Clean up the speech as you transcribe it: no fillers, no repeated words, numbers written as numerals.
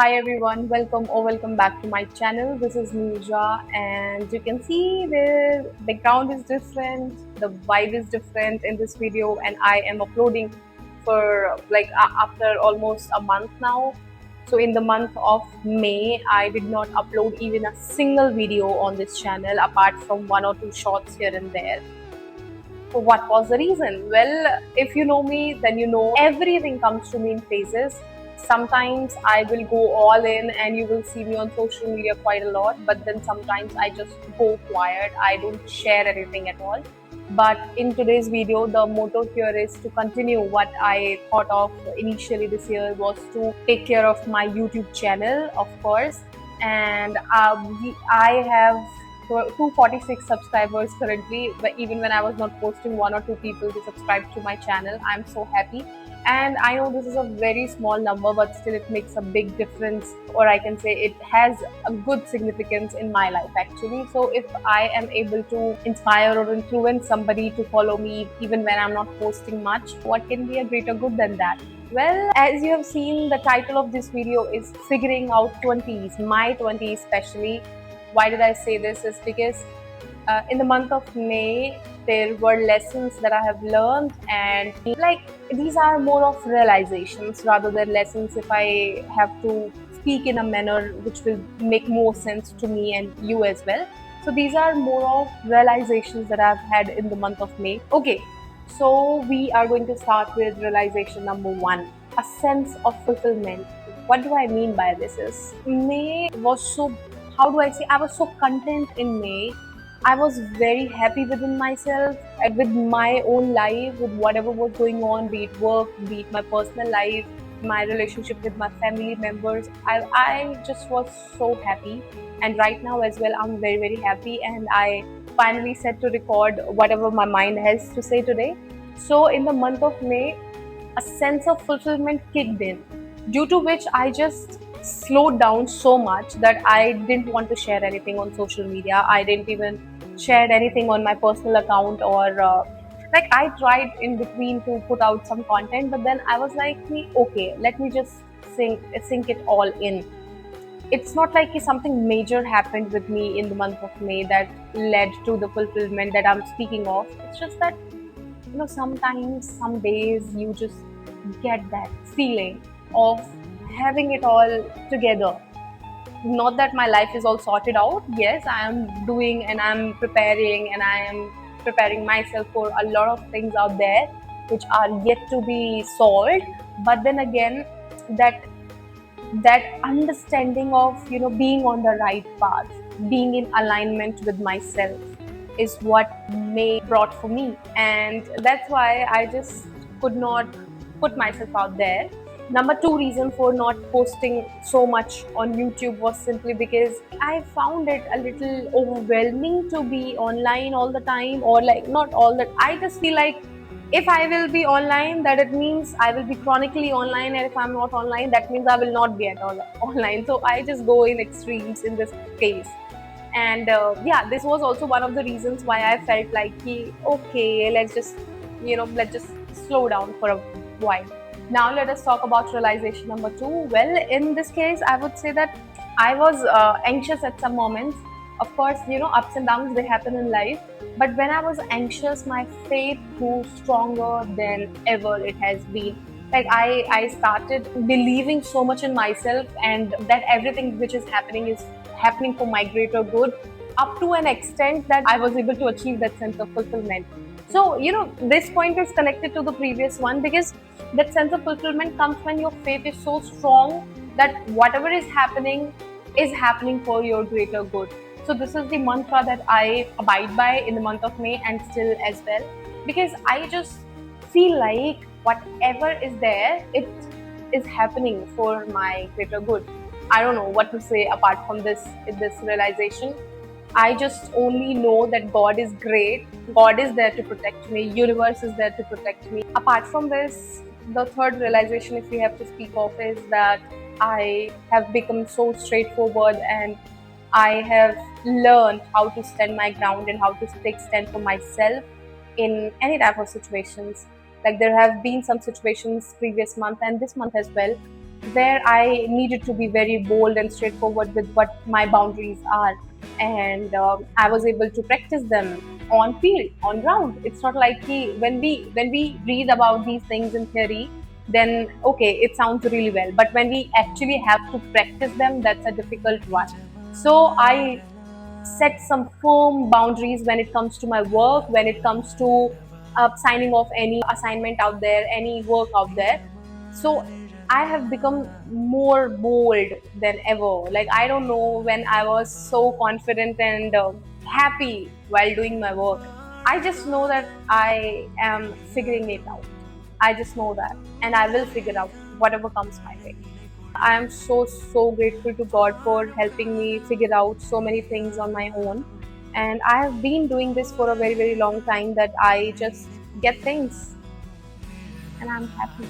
Hi everyone, welcome back to my channel. This is Nirja, and you can see the background is different, the vibe is different in this video, and I am uploading for after almost a month now. So in the month of May, I did not upload even a single video on this channel apart from one or two shots here and there. So what was the reason? Well, if you know me, then you know everything comes to me in phases. Sometimes I will go all in and you will see me on social media quite a lot, but then sometimes I just go quiet. I don't share anything at all. But in today's video, the motto here is to continue what I thought of initially this year was to take care of my YouTube channel, of course. And I have 246 subscribers currently, but even when I was not posting, one or two people to subscribe to my channel. I'm so happy, and I know this is a very small number, but still it makes a big difference, or I can say it has a good significance in my life actually. So if I am able to inspire or influence somebody to follow me even when I'm not posting much, what can be a greater good than that? Well, as you have seen, the title of this video is Figuring Out 20s, my 20s especially. Why did I say this? Is because in the month of May, there were lessons that I have learned, and like these are more of realizations rather than lessons. If I have to speak in a manner which will make more sense to me and you as well. So these are more of realizations that I've had in the month of May. Okay, so we are going to start with realization number one, a sense of fulfillment. What do I mean by this is May was so, how do I say, I was so content in May. I was very happy within myself, with my own life, with whatever was going on, be it work, be it my personal life, my relationship with my family members. I just was so happy. And right now as well, I'm very, very happy. And I finally set to record whatever my mind has to say today. So in the month of May, a sense of fulfillment kicked in, due to which I just slowed down so much that I didn't want to share anything on social media. I didn't even share anything on my personal account, or like I tried in between to put out some content, but then I was like, okay, let me just sink it all in. It's not like something major happened with me in the month of May that led to the fulfillment that I'm speaking of. It's just that, sometimes, some days you just get that feeling of having it all together. Not that my life is all sorted out. Yes, I am doing and I'm preparing, and I am preparing myself for a lot of things out there which are yet to be solved. But then again, that that understanding of being on the right path, being in alignment with myself, is what May brought for me, and that's why I just could not put myself out there. Number two reason for not posting so much on YouTube was simply because I found it a little overwhelming to be online all the time, or like not all that. I just feel like if I will be online, that it means I will be chronically online, and if I'm not online, that means I will not be at all online. So I just go in extremes in this case. And yeah, this was also one of the reasons why I felt like, okay, let's just slow down for a while. Now let us talk about realization number two. Well, in this case, I would say that I was anxious at some moments. Of course, ups and downs, they happen in life. But when I was anxious, my faith grew stronger than ever it has been. Like I started believing so much in myself, and that everything which is happening is happening for my greater good, up to an extent that I was able to achieve that sense of fulfillment. So, this point is connected to the previous one, because that sense of fulfillment comes when your faith is so strong that whatever is happening for your greater good. So, this is the mantra that I abide by in the month of May and still as well, because I just feel like whatever is there, it is happening for my greater good. I don't know what to say apart from this realization. I just only know that God is great. God is there to protect me. Universe is there to protect me. Apart from this, the third realization, if we have to speak of, is that I have become so straightforward, and I have learned how to stand my ground and how to take stand for myself in any type of situations. Like there have been some situations previous month and this month as well, where I needed to be very bold and straightforward with what my boundaries are, and I was able to practice them on field, on ground. It's not like when we read about these things in theory, then okay, it sounds really well, but when we actually have to practice them, that's a difficult one. So I set some firm boundaries when it comes to my work, when it comes to signing off any assignment out there, any work out there. So I have become more bold than ever. Like, I don't know when I was so confident and happy while doing my work. I just know that I am figuring it out. I just know that, and I will figure out whatever comes my way. I am so grateful to God for helping me figure out so many things on my own. And I have been doing this for a very long time, that I just get things and I'm happy.